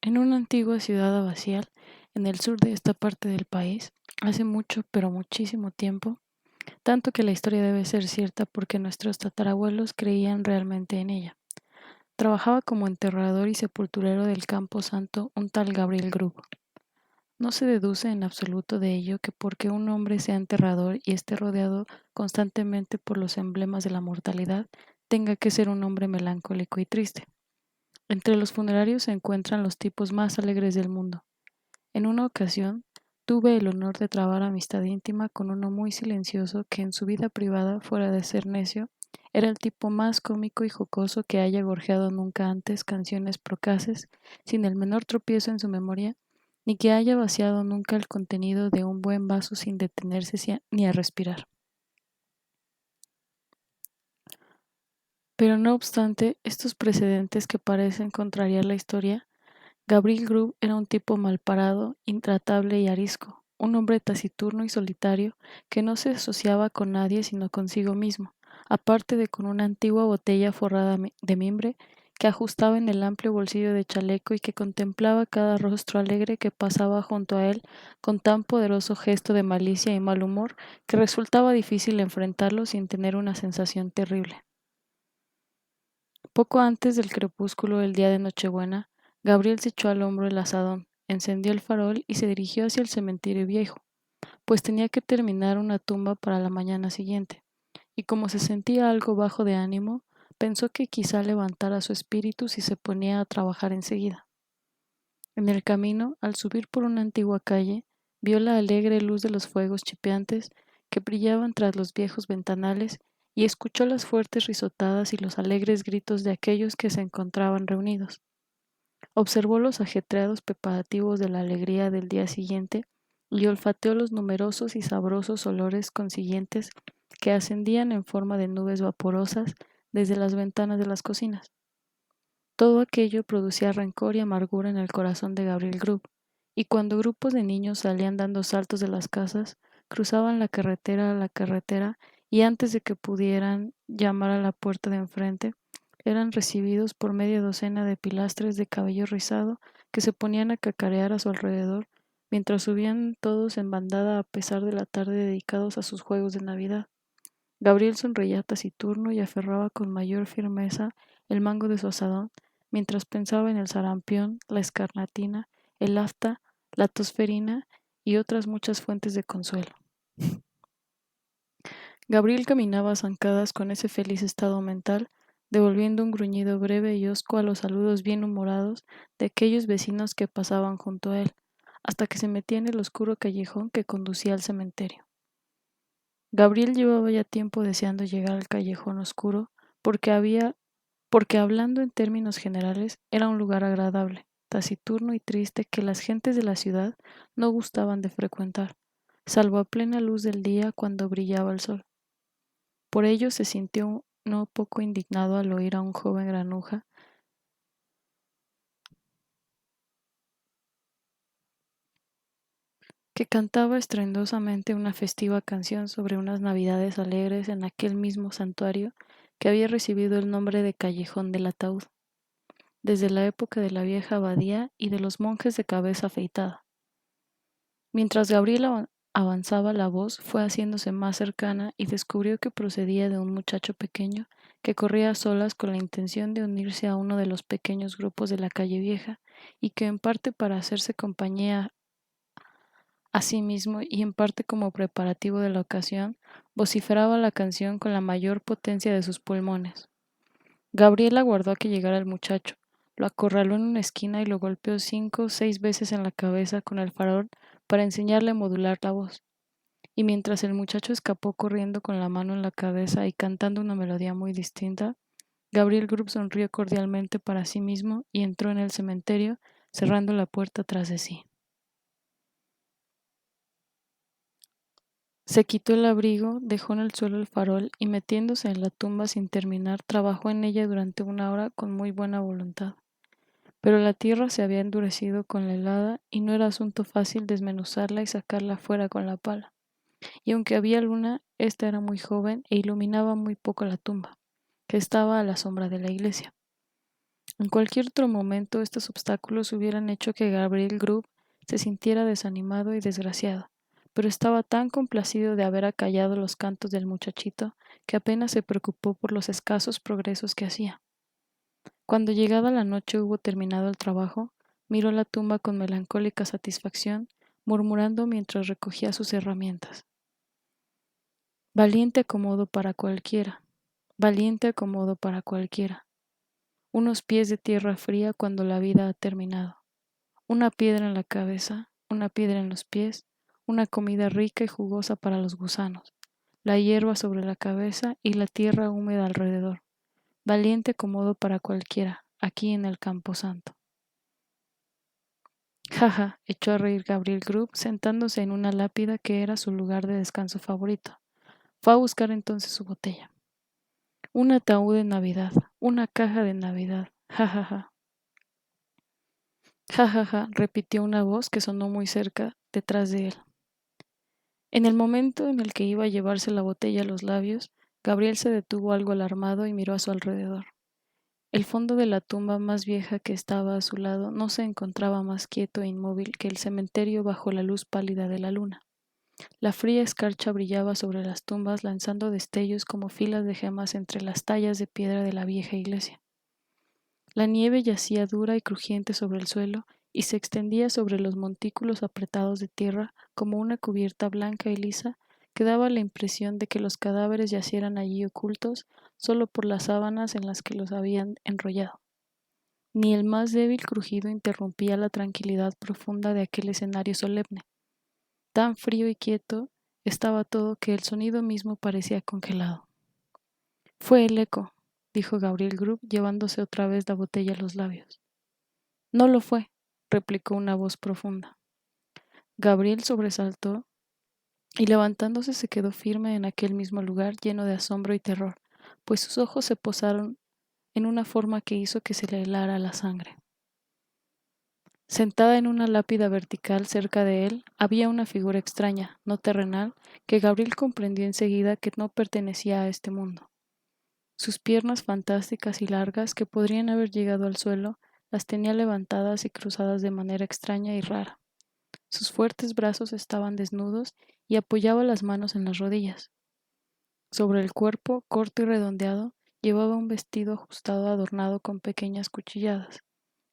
En una antigua ciudad abacial, en el sur de esta parte del país, hace mucho, pero muchísimo tiempo, tanto que la historia debe ser cierta porque nuestros tatarabuelos creían realmente en ella. Trabajaba como enterrador y sepulturero del Campo Santo un tal Gabriel Grub. No se deduce en absoluto de ello que porque un hombre sea enterrador y esté rodeado constantemente por los emblemas de la mortalidad, tenga que ser un hombre melancólico y triste. Entre los funerarios se encuentran los tipos más alegres del mundo. En una ocasión, tuve el honor de trabar amistad íntima con uno muy silencioso que en su vida privada, fuera de ser necio, era el tipo más cómico y jocoso que haya gorjeado nunca antes canciones procaces, sin el menor tropiezo en su memoria, ni que haya vaciado nunca el contenido de un buen vaso sin detenerse ni a respirar. Pero no obstante estos precedentes que parecen contrariar la historia, Gabriel Grub era un tipo malparado, intratable y arisco, un hombre taciturno y solitario que no se asociaba con nadie sino consigo mismo, aparte de con una antigua botella forrada de mimbre que ajustaba en el amplio bolsillo de chaleco y que contemplaba cada rostro alegre que pasaba junto a él con tan poderoso gesto de malicia y mal humor que resultaba difícil enfrentarlo sin tener una sensación terrible. Poco antes del crepúsculo del día de Nochebuena, Gabriel se echó al hombro el azadón, encendió el farol y se dirigió hacia el cementerio viejo, pues tenía que terminar una tumba para la mañana siguiente, y como se sentía algo bajo de ánimo, pensó que quizá levantara su espíritu si se ponía a trabajar enseguida. En el camino, al subir por una antigua calle, vio la alegre luz de los fuegos chipeantes que brillaban tras los viejos ventanales y escuchó las fuertes risotadas y los alegres gritos de aquellos que se encontraban reunidos. Observó los ajetreados preparativos de la alegría del día siguiente y olfateó los numerosos y sabrosos olores consiguientes que ascendían en forma de nubes vaporosas desde las ventanas de las cocinas. Todo aquello producía rencor y amargura en el corazón de Gabriel Grub, y cuando grupos de niños salían dando saltos de las casas, cruzaban la carretera a la carretera y antes de que pudieran llamar a la puerta de enfrente, eran recibidos por media docena de pilastres de cabello rizado que se ponían a cacarear a su alrededor, mientras subían todos en bandada a pesar de la tarde dedicados a sus juegos de Navidad. Gabriel sonreía taciturno y aferraba con mayor firmeza el mango de su asadón, mientras pensaba en el sarampión, la escarlatina, el afta, la tosferina y otras muchas fuentes de consuelo. Gabriel caminaba a zancadas con ese feliz estado mental, devolviendo un gruñido breve y hosco a los saludos bien humorados de aquellos vecinos que pasaban junto a él, hasta que se metía en el oscuro callejón que conducía al cementerio. Gabriel llevaba ya tiempo deseando llegar al callejón oscuro porque hablando en términos generales era un lugar agradable, taciturno y triste que las gentes de la ciudad no gustaban de frecuentar, salvo a plena luz del día cuando brillaba el sol. Por ello se sintió no poco indignado al oír a un joven granuja que cantaba estruendosamente una festiva canción sobre unas navidades alegres en aquel mismo santuario que había recibido el nombre de Callejón del Ataúd, desde la época de la vieja abadía y de los monjes de cabeza afeitada. Mientras Gabriel avanzaba, la voz fue haciéndose más cercana y descubrió que procedía de un muchacho pequeño que corría a solas con la intención de unirse a uno de los pequeños grupos de la calle vieja y que en parte para hacerse compañía a sí mismo y en parte como preparativo de la ocasión, vociferaba la canción con la mayor potencia de sus pulmones. Gabriel aguardó a que llegara el muchacho, lo acorraló en una esquina y lo golpeó 5 o 6 veces en la cabeza con el farol para enseñarle a modular la voz. Y mientras el muchacho escapó corriendo con la mano en la cabeza y cantando una melodía muy distinta, Gabriel Group sonrió cordialmente para sí mismo y entró en el cementerio, cerrando la puerta tras de sí. Se quitó el abrigo, dejó en el suelo el farol y metiéndose en la tumba sin terminar, trabajó en ella durante 1 hora con muy buena voluntad. Pero la tierra se había endurecido con la helada y no era asunto fácil desmenuzarla y sacarla fuera con la pala. Y aunque había luna, ésta era muy joven e iluminaba muy poco la tumba, que estaba a la sombra de la iglesia. En cualquier otro momento estos obstáculos hubieran hecho que Gabriel Grub se sintiera desanimado y desgraciado, pero estaba tan complacido de haber acallado los cantos del muchachito que apenas se preocupó por los escasos progresos que hacía. Cuando llegada la noche hubo terminado el trabajo, miró la tumba con melancólica satisfacción, murmurando mientras recogía sus herramientas. Valiente acomodo para cualquiera, valiente acomodo para cualquiera. Unos pies de tierra fría cuando la vida ha terminado. Una piedra en la cabeza, una piedra en los pies, una comida rica y jugosa para los gusanos, la hierba sobre la cabeza y la tierra húmeda alrededor. Valiente acomodo para cualquiera, aquí en el Camposanto. Jaja, echó a reír Gabriel Grub, sentándose en una lápida que era su lugar de descanso favorito. Fue a buscar entonces su botella. Un ataúd de Navidad, una caja de Navidad. Jajaja. Jajaja, repitió una voz que sonó muy cerca, detrás de él. En el momento en el que iba a llevarse la botella a los labios, Gabriel se detuvo algo alarmado y miró a su alrededor. El fondo de la tumba más vieja que estaba a su lado no se encontraba más quieto e inmóvil que el cementerio bajo la luz pálida de la luna. La fría escarcha brillaba sobre las tumbas lanzando destellos como filas de gemas entre las tallas de piedra de la vieja iglesia. La nieve yacía dura y crujiente sobre el suelo y se extendía sobre los montículos apretados de tierra como una cubierta blanca y lisa que daba la impresión de que los cadáveres yacieran allí ocultos solo por las sábanas en las que los habían enrollado. Ni el más débil crujido interrumpía la tranquilidad profunda de aquel escenario solemne. Tan frío y quieto estaba todo que el sonido mismo parecía congelado. Fue el eco, dijo Gabriel Grub, llevándose otra vez la botella a los labios. No lo fue, replicó una voz profunda. Gabriel sobresaltó y levantándose se quedó firme en aquel mismo lugar lleno de asombro y terror, pues sus ojos se posaron en una forma que hizo que se le helara la sangre. Sentada en una lápida vertical cerca de él había una figura extraña, no terrenal, que Gabriel comprendió enseguida que no pertenecía a este mundo. Sus piernas fantásticas y largas, que podrían haber llegado al suelo, las tenía levantadas y cruzadas de manera extraña y rara. Sus fuertes brazos estaban desnudos y apoyaba las manos en las rodillas. Sobre el cuerpo, corto y redondeado, llevaba un vestido ajustado adornado con pequeñas cuchilladas.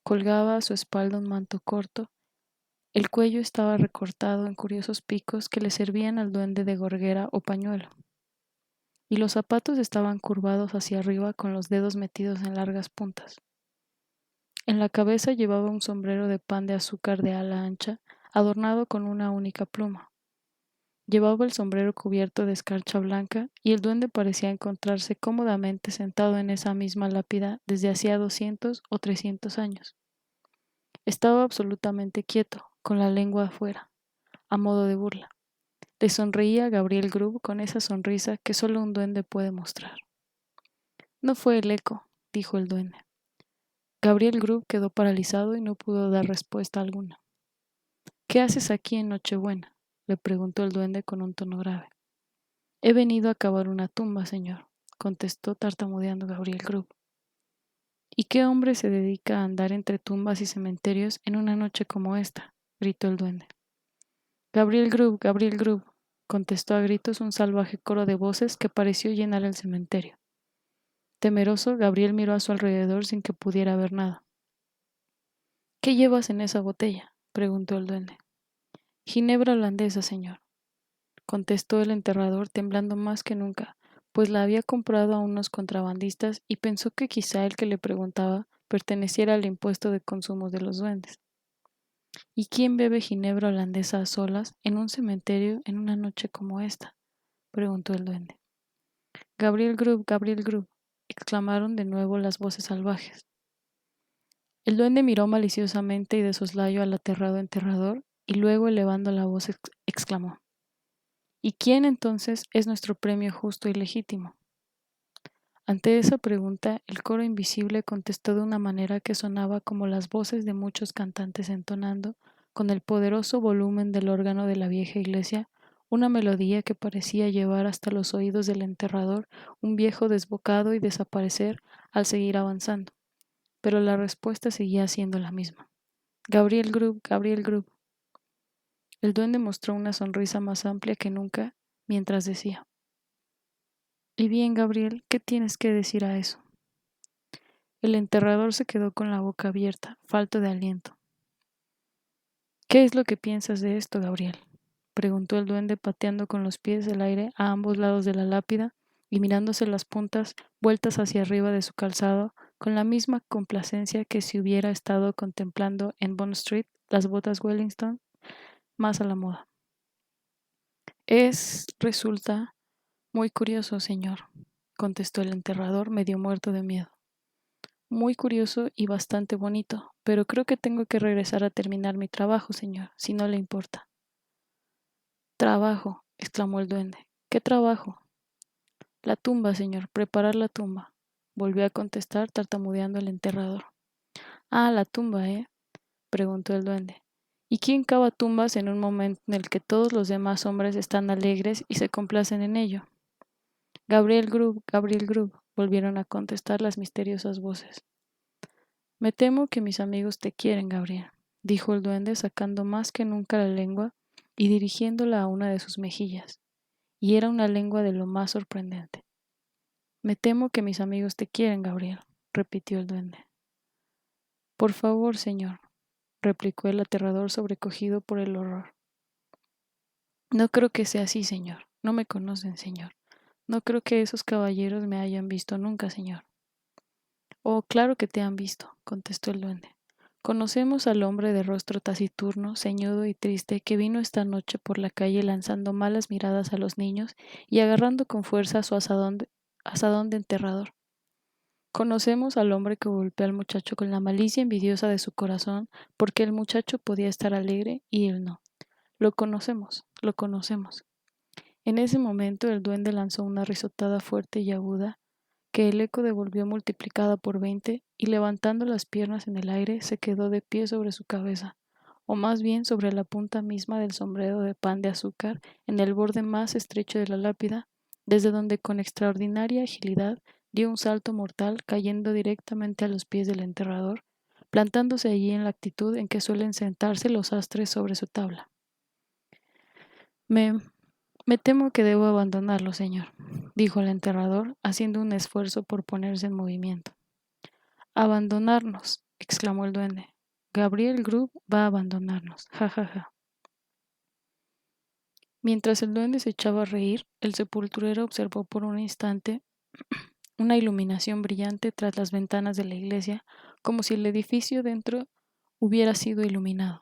Colgaba a su espalda un manto corto. El cuello estaba recortado en curiosos picos que le servían al duende de gorguera o pañuelo. Y los zapatos estaban curvados hacia arriba con los dedos metidos en largas puntas. En la cabeza llevaba un sombrero de pan de azúcar de ala ancha, adornado con una única pluma. Llevaba el sombrero cubierto de escarcha blanca y el duende parecía encontrarse cómodamente sentado en esa misma lápida desde hacía 200 o 300 años. Estaba absolutamente quieto, con la lengua afuera, a modo de burla. Le sonreía a Gabriel Grub con esa sonrisa que solo un duende puede mostrar. No fue el eco, dijo el duende. Gabriel Grub quedó paralizado y no pudo dar respuesta alguna. ¿Qué haces aquí en Nochebuena?, le preguntó el duende con un tono grave. He venido a cavar una tumba, señor, contestó tartamudeando Gabriel Grub. ¿Y qué hombre se dedica a andar entre tumbas y cementerios en una noche como esta?, gritó el duende. Gabriel Grub, contestó a gritos un salvaje coro de voces que pareció llenar el cementerio. Temeroso, Gabriel miró a su alrededor sin que pudiera ver nada. ¿Qué llevas en esa botella?, preguntó el duende. Ginebra holandesa, señor, contestó el enterrador temblando más que nunca, pues la había comprado a unos contrabandistas y pensó que quizá el que le preguntaba perteneciera al impuesto de consumos de los duendes. ¿Y quién bebe ginebra holandesa a solas en un cementerio en una noche como esta?, preguntó el duende. Gabriel Grub, exclamaron de nuevo las voces salvajes. El duende miró maliciosamente y de soslayo al aterrado enterrador y luego elevando la voz exclamó: ¿Y quién entonces es nuestro premio justo y legítimo? Ante esa pregunta, el coro invisible contestó de una manera que sonaba como las voces de muchos cantantes entonando, con el poderoso volumen del órgano de la vieja iglesia, una melodía que parecía llevar hasta los oídos del enterrador un viejo desbocado y desaparecer al seguir avanzando. pero la respuesta seguía siendo la misma. Gabriel Grub, Gabriel Grub. El duende mostró una sonrisa más amplia que nunca mientras decía: Y bien, Gabriel, ¿qué tienes que decir a eso? El enterrador se quedó con la boca abierta, falto de aliento. ¿Qué es lo que piensas de esto, Gabriel? Preguntó el duende pateando con los pies el aire a ambos lados de la lápida y mirándose las puntas vueltas hacia arriba de su calzado con la misma complacencia que si hubiera estado contemplando en Bond Street las botas Wellington más a la moda. Resulta muy curioso, señor, contestó el enterrador medio muerto de miedo. Muy curioso y bastante bonito, pero creo que tengo que regresar a terminar mi trabajo, señor, si no le importa. Trabajo, exclamó el duende. ¿Qué trabajo? La tumba, señor, preparar la tumba, volvió a contestar tartamudeando el enterrador. Ah, la tumba, preguntó el duende. ¿Y quién cava tumbas en un momento en el que todos los demás hombres están alegres y se complacen en ello? Gabriel Grub, volvieron a contestar las misteriosas voces. Me temo que mis amigos te quieren, Gabriel, dijo el duende sacando más que nunca la lengua y dirigiéndola a una de sus mejillas, y era una lengua de lo más sorprendente. Me temo que mis amigos te quieren, Gabriel, repitió el duende. Por favor, señor, replicó el aterrador sobrecogido por el horror. No creo que sea así, señor. No me conocen, señor. No creo que esos caballeros me hayan visto nunca, señor. Oh, claro que te han visto, contestó el duende. Conocemos al hombre de rostro taciturno, ceñudo y triste que vino esta noche por la calle lanzando malas miradas a los niños y agarrando con fuerza su asadón de enterrador. Conocemos al hombre que golpea al muchacho con la malicia envidiosa de su corazón porque el muchacho podía estar alegre y él no. Lo conocemos, lo conocemos. En ese momento el duende lanzó una risotada fuerte y aguda que el eco devolvió multiplicada por 20 y levantando las piernas en el aire se quedó de pie sobre su cabeza, o más bien sobre la punta misma del sombrero de pan de azúcar en el borde más estrecho de la lápida, desde donde con extraordinaria agilidad dio un salto mortal cayendo directamente a los pies del enterrador, plantándose allí en la actitud en que suelen sentarse los astres sobre su tabla. Me Me temo que debo abandonarlo, señor, dijo el enterrador, haciendo un esfuerzo por ponerse en movimiento. Abandonarnos, exclamó el duende. Gabriel Grub va a abandonarnos. Ja, ja, ja. Mientras el duende se echaba a reír, el sepulturero observó por un instante una iluminación brillante tras las ventanas de la iglesia, como si el edificio dentro hubiera sido iluminado.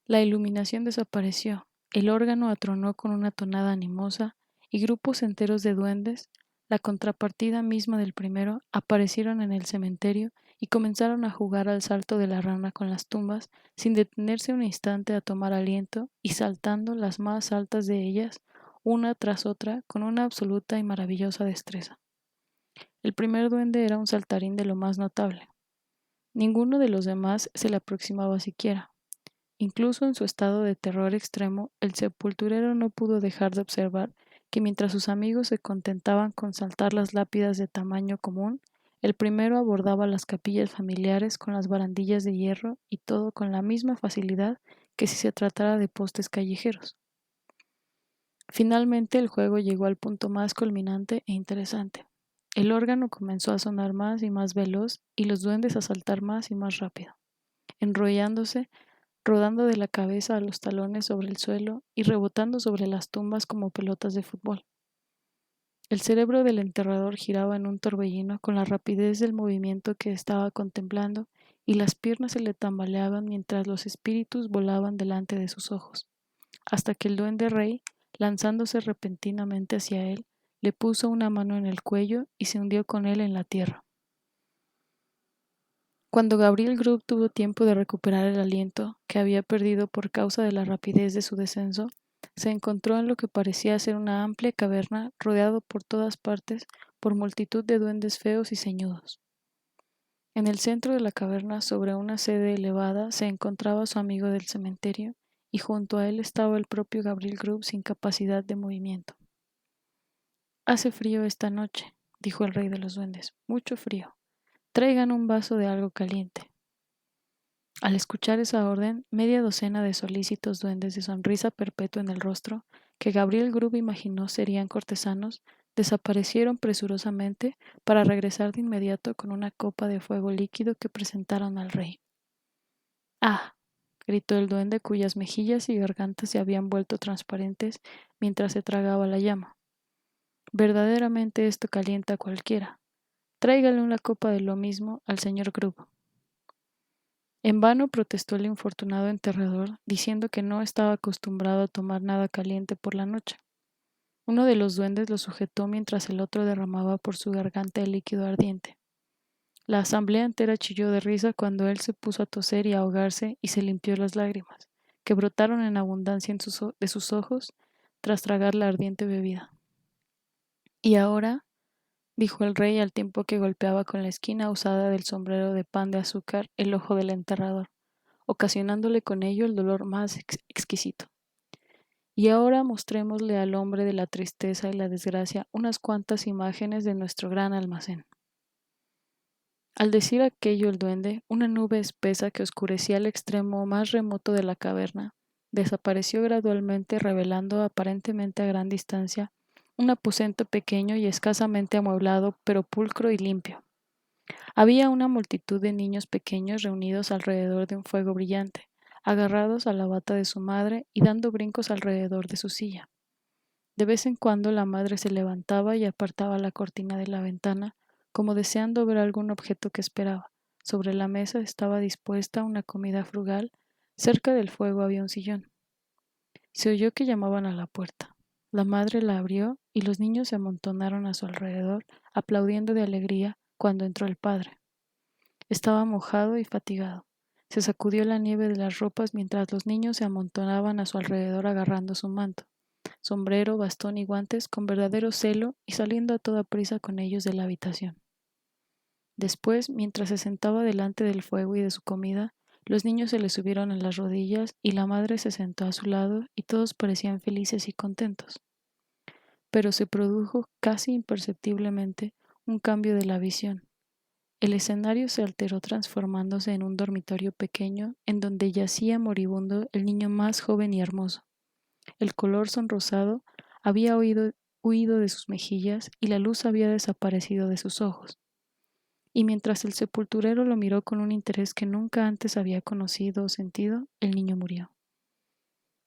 La iluminación desapareció, el órgano atronó con una tonada animosa y grupos enteros de duendes, la contrapartida misma del primero, aparecieron en el cementerio y comenzaron a jugar al salto de la rana con las tumbas, sin detenerse un instante a tomar aliento y saltando las más altas de ellas, una tras otra, con una absoluta y maravillosa destreza. El primer duende era un saltarín de lo más notable. Ninguno de los demás se le aproximaba siquiera. Incluso en su estado de terror extremo, el sepulturero no pudo dejar de observar que mientras sus amigos se contentaban con saltar las lápidas de tamaño común, el primero abordaba las capillas familiares con las barandillas de hierro y todo con la misma facilidad que si se tratara de postes callejeros. Finalmente el juego llegó al punto más culminante e interesante. El órgano comenzó a sonar más y más veloz y los duendes a saltar más y más rápido, enrollándose rodando de la cabeza a los talones sobre el suelo y rebotando sobre las tumbas como pelotas de fútbol. El cerebro del enterrador giraba en un torbellino con la rapidez del movimiento que estaba contemplando y las piernas se le tambaleaban mientras los espíritus volaban delante de sus ojos, hasta que el duende rey, lanzándose repentinamente hacia él, le puso una mano en el cuello y se hundió con él en la tierra. Cuando Gabriel Grub tuvo tiempo de recuperar el aliento que había perdido por causa de la rapidez de su descenso, se encontró en lo que parecía ser una amplia caverna rodeado por todas partes por multitud de duendes feos y ceñudos. En el centro de la caverna, sobre una sede elevada, se encontraba su amigo del cementerio y junto a él estaba el propio Gabriel Grub sin capacidad de movimiento. Hace frío esta noche, dijo el rey de los duendes, mucho frío. Traigan un vaso de algo caliente. Al escuchar esa orden, media docena de solícitos duendes de sonrisa perpetua en el rostro, que Gabriel Grub imaginó serían cortesanos, desaparecieron presurosamente para regresar de inmediato con una copa de fuego líquido que presentaron al rey. ¡Ah! Gritó el duende cuyas mejillas y garganta se habían vuelto transparentes mientras se tragaba la llama. Verdaderamente esto calienta a cualquiera. Tráigale una copa de lo mismo al señor Grub. En vano protestó el infortunado enterrador, diciendo que no estaba acostumbrado a tomar nada caliente por la noche. Uno de los duendes lo sujetó mientras el otro derramaba por su garganta el líquido ardiente. La asamblea entera chilló de risa cuando él se puso a toser y a ahogarse y se limpió las lágrimas, que brotaron en abundancia de sus ojos tras tragar la ardiente bebida. Y ahora, dijo el rey al tiempo que golpeaba con la esquina usada del sombrero de pan de azúcar el ojo del enterrador, ocasionándole con ello el dolor más exquisito. Y ahora mostrémosle al hombre de la tristeza y la desgracia unas cuantas imágenes de nuestro gran almacén. Al decir aquello el duende, una nube espesa que oscurecía el extremo más remoto de la caverna, desapareció gradualmente revelando aparentemente a gran distancia un aposento pequeño y escasamente amueblado, pero pulcro y limpio. Había una multitud de niños pequeños reunidos alrededor de un fuego brillante, agarrados a la bata de su madre y dando brincos alrededor de su silla. De vez en cuando la madre se levantaba y apartaba la cortina de la ventana, como deseando ver algún objeto que esperaba. Sobre la mesa estaba dispuesta una comida frugal. Cerca del fuego había un sillón. Se oyó que llamaban a la puerta. La madre la abrió y los niños se amontonaron a su alrededor, aplaudiendo de alegría cuando entró el padre. Estaba mojado y fatigado. Se sacudió la nieve de las ropas mientras los niños se amontonaban a su alrededor agarrando su manto, sombrero, bastón y guantes con verdadero celo y saliendo a toda prisa con ellos de la habitación. Después, mientras se sentaba delante del fuego y de su comida, los niños se le subieron a las rodillas y la madre se sentó a su lado y todos parecían felices y contentos. Pero se produjo casi imperceptiblemente un cambio de la visión. El escenario se alteró transformándose en un dormitorio pequeño en donde yacía moribundo el niño más joven y hermoso. El color sonrosado había huido de sus mejillas y la luz había desaparecido de sus ojos. Y mientras el sepulturero lo miró con un interés que nunca antes había conocido o sentido, el niño murió.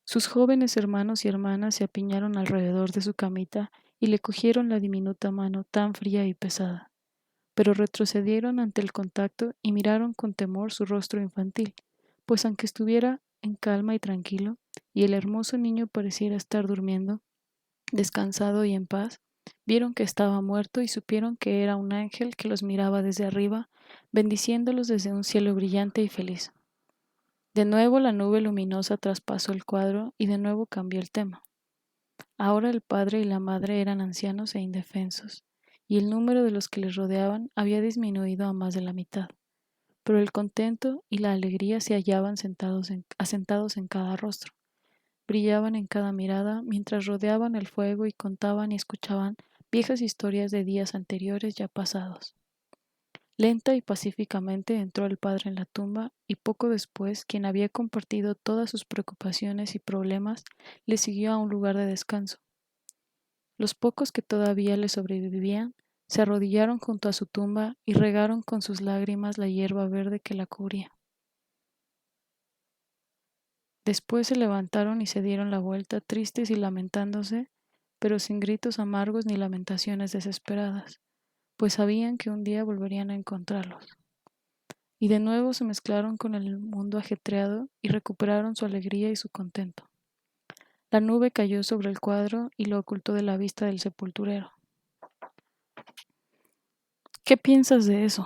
Sus jóvenes hermanos y hermanas se apiñaron alrededor de su camita y le cogieron la diminuta mano tan fría y pesada, pero retrocedieron ante el contacto y miraron con temor su rostro infantil, pues aunque estuviera en calma y tranquilo, y el hermoso niño pareciera estar durmiendo, descansado y en paz, vieron que estaba muerto y supieron que era un ángel que los miraba desde arriba, bendiciéndolos desde un cielo brillante y feliz. De nuevo la nube luminosa traspasó el cuadro y de nuevo cambió el tema. Ahora el padre y la madre eran ancianos e indefensos, y el número de los que les rodeaban había disminuido a más de la mitad, pero el contento y la alegría se hallaban asentados en cada rostro, brillaban en cada mirada mientras rodeaban el fuego y contaban y escuchaban viejas historias de días anteriores ya pasados. Lenta y pacíficamente entró el padre en la tumba y poco después quien había compartido todas sus preocupaciones y problemas le siguió a un lugar de descanso. Los pocos que todavía le sobrevivían se arrodillaron junto a su tumba y regaron con sus lágrimas la hierba verde que la cubría. Después se levantaron y se dieron la vuelta, tristes y lamentándose, pero sin gritos amargos ni lamentaciones desesperadas, pues sabían que un día volverían a encontrarlos. Y de nuevo se mezclaron con el mundo ajetreado y recuperaron su alegría y su contento. La nube cayó sobre el cuadro y lo ocultó de la vista del sepulturero. ¿Qué piensas de eso?,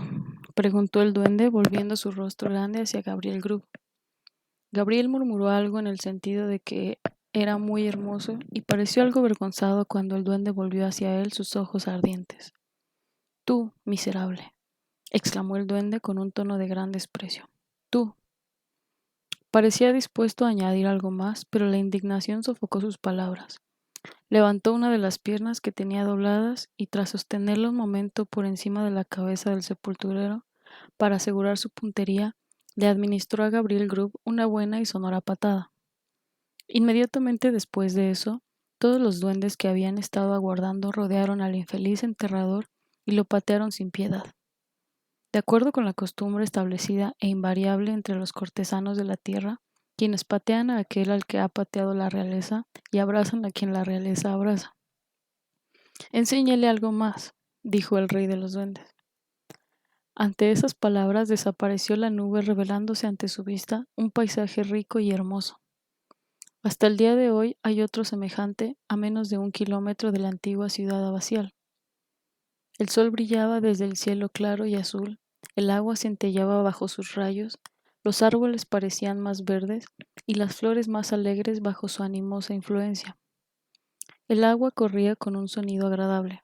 preguntó el duende, volviendo su rostro grande hacia Gabriel Grub. Gabriel murmuró algo en el sentido de que era muy hermoso y pareció algo avergonzado cuando el duende volvió hacia él sus ojos ardientes. Tú, miserable, exclamó el duende con un tono de gran desprecio. Tú. Parecía dispuesto a añadir algo más, pero la indignación sofocó sus palabras. Levantó una de las piernas que tenía dobladas y tras sostenerla un momento por encima de la cabeza del sepulturero, para asegurar su puntería, le administró a Gabriel Grub una buena y sonora patada. Inmediatamente después de eso, todos los duendes que habían estado aguardando rodearon al infeliz enterrador y lo patearon sin piedad. De acuerdo con la costumbre establecida e invariable entre los cortesanos de la tierra, quienes patean a aquel al que ha pateado la realeza y abrazan a quien la realeza abraza. Enséñale algo más, dijo el rey de los duendes. Ante esas palabras desapareció la nube, revelándose ante su vista un paisaje rico y hermoso. Hasta el día de hoy hay otro semejante a menos de 1 kilómetro de la antigua ciudad abacial. El sol brillaba desde el cielo claro y azul, el agua centelleaba bajo sus rayos, los árboles parecían más verdes y las flores más alegres bajo su animosa influencia. El agua corría con un sonido agradable.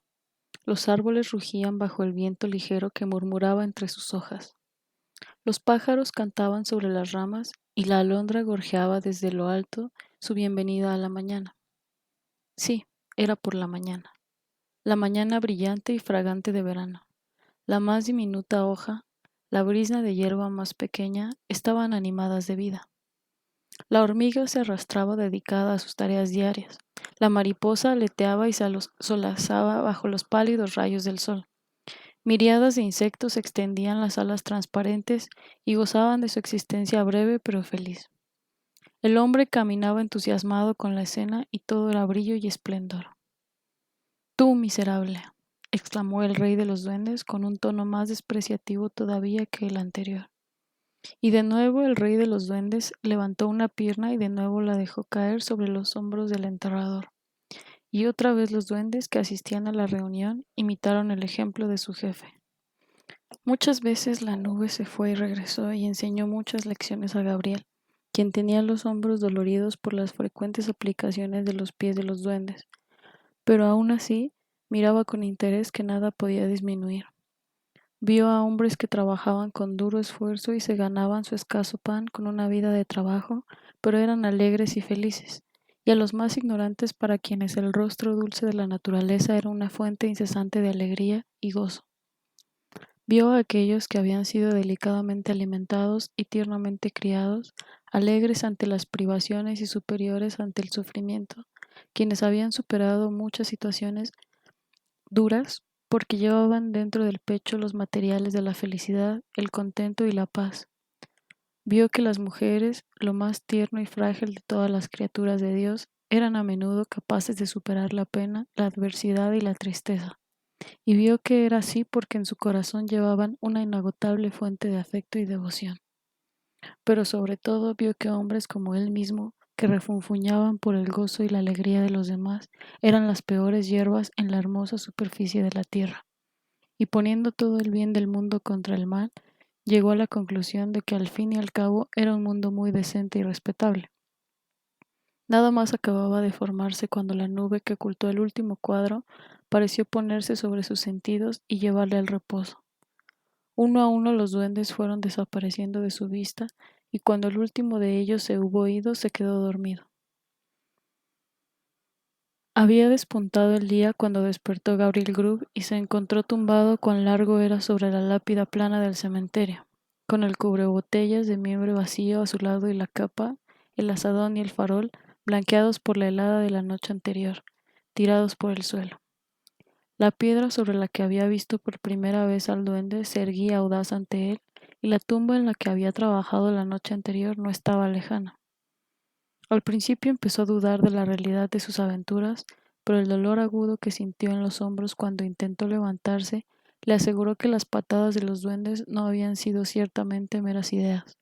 Los árboles rugían bajo el viento ligero que murmuraba entre sus hojas. Los pájaros cantaban sobre las ramas y la alondra gorjeaba desde lo alto su bienvenida a la mañana. Sí, era por la mañana brillante y fragante de verano. La más diminuta hoja, la brisna de hierba más pequeña, estaban animadas de vida. La hormiga se arrastraba dedicada a sus tareas diarias. La mariposa aleteaba y solazaba bajo los pálidos rayos del sol. Miriadas de insectos extendían las alas transparentes y gozaban de su existencia breve pero feliz. El hombre caminaba entusiasmado con la escena y todo era brillo y esplendor. «Tú, miserable», exclamó el rey de los duendes con un tono más despreciativo todavía que el anterior. Y de nuevo el rey de los duendes levantó una pierna y de nuevo la dejó caer sobre los hombros del enterrador. Y otra vez los duendes que asistían a la reunión imitaron el ejemplo de su jefe. Muchas veces la nube se fue y regresó y enseñó muchas lecciones a Gabriel, quien tenía los hombros doloridos por las frecuentes aplicaciones de los pies de los duendes, pero aún así miraba con interés que nada podía disminuir. Vio a hombres que trabajaban con duro esfuerzo y se ganaban su escaso pan con una vida de trabajo, pero eran alegres y felices, y a los más ignorantes para quienes el rostro dulce de la naturaleza era una fuente incesante de alegría y gozo. Vio a aquellos que habían sido delicadamente alimentados y tiernamente criados, alegres ante las privaciones y superiores ante el sufrimiento, quienes habían superado muchas situaciones duras porque llevaban dentro del pecho los materiales de la felicidad, el contento y la paz. Vio que las mujeres, lo más tierno y frágil de todas las criaturas de Dios, eran a menudo capaces de superar la pena, la adversidad y la tristeza. Y vio que era así porque en su corazón llevaban una inagotable fuente de afecto y devoción. Pero sobre todo vio que hombres como él mismo, que refunfuñaban por el gozo y la alegría de los demás, eran las peores hierbas en la hermosa superficie de la tierra. Y poniendo todo el bien del mundo contra el mal, llegó a la conclusión de que al fin y al cabo era un mundo muy decente y respetable. Nada más acababa de formarse cuando la nube que ocultó el último cuadro pareció ponerse sobre sus sentidos y llevarle al reposo. Uno a uno los duendes fueron desapareciendo de su vista y cuando el último de ellos se hubo ido se quedó dormido. Había despuntado el día cuando despertó Gabriel Grub y se encontró tumbado cuán largo era sobre la lápida plana del cementerio, con el cubrebotellas de mimbre vacío a su lado y la capa, el azadón y el farol blanqueados por la helada de la noche anterior, tirados por el suelo. La piedra sobre la que había visto por primera vez al duende se erguía audaz ante él, y la tumba en la que había trabajado la noche anterior no estaba lejana. Al principio empezó a dudar de la realidad de sus aventuras, pero el dolor agudo que sintió en los hombros cuando intentó levantarse le aseguró que las patadas de los duendes no habían sido ciertamente meras ideas.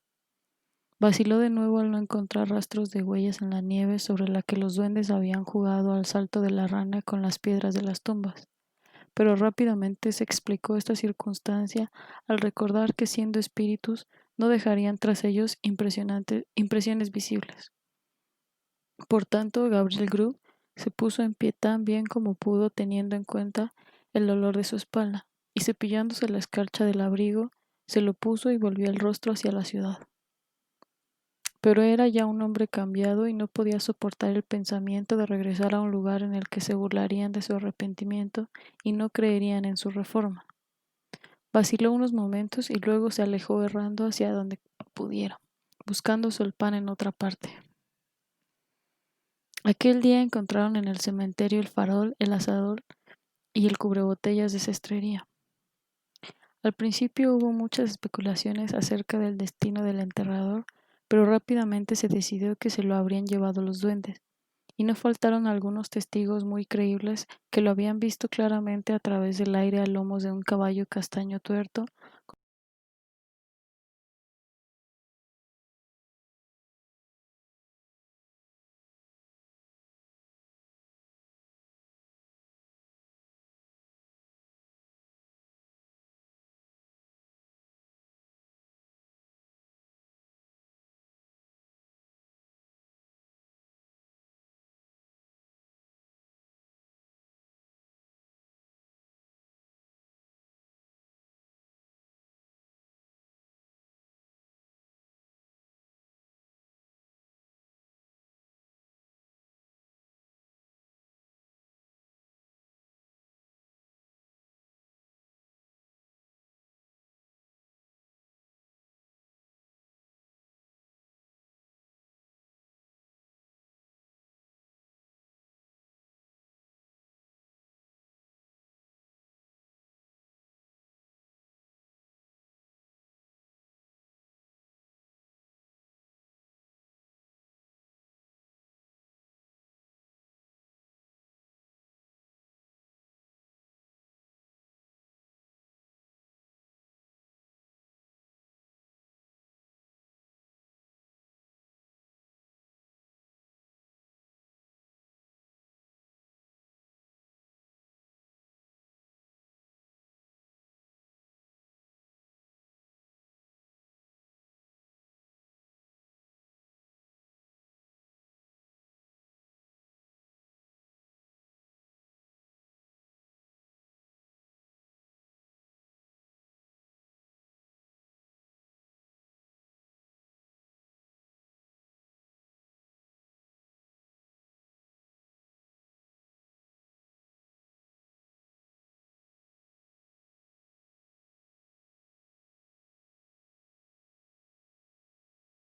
Vaciló de nuevo al no encontrar rastros de huellas en la nieve sobre la que los duendes habían jugado al salto de la rana con las piedras de las tumbas, pero rápidamente se explicó esta circunstancia al recordar que siendo espíritus no dejarían tras ellos impresiones visibles. Por tanto, Gabriel Grub se puso en pie tan bien como pudo teniendo en cuenta el dolor de su espalda, y cepillándose la escarcha del abrigo, se lo puso y volvió el rostro hacia la ciudad. Pero era ya un hombre cambiado y no podía soportar el pensamiento de regresar a un lugar en el que se burlarían de su arrepentimiento y no creerían en su reforma. Vaciló unos momentos y luego se alejó errando hacia donde pudiera, buscando su pan en otra parte. Aquel día encontraron en el cementerio el farol, el asador y el cubrebotellas de cestrería. Al principio hubo muchas especulaciones acerca del destino del enterrador, pero rápidamente se decidió que se lo habrían llevado los duendes, y no faltaron algunos testigos muy creíbles que lo habían visto claramente a través del aire a lomos de un caballo castaño tuerto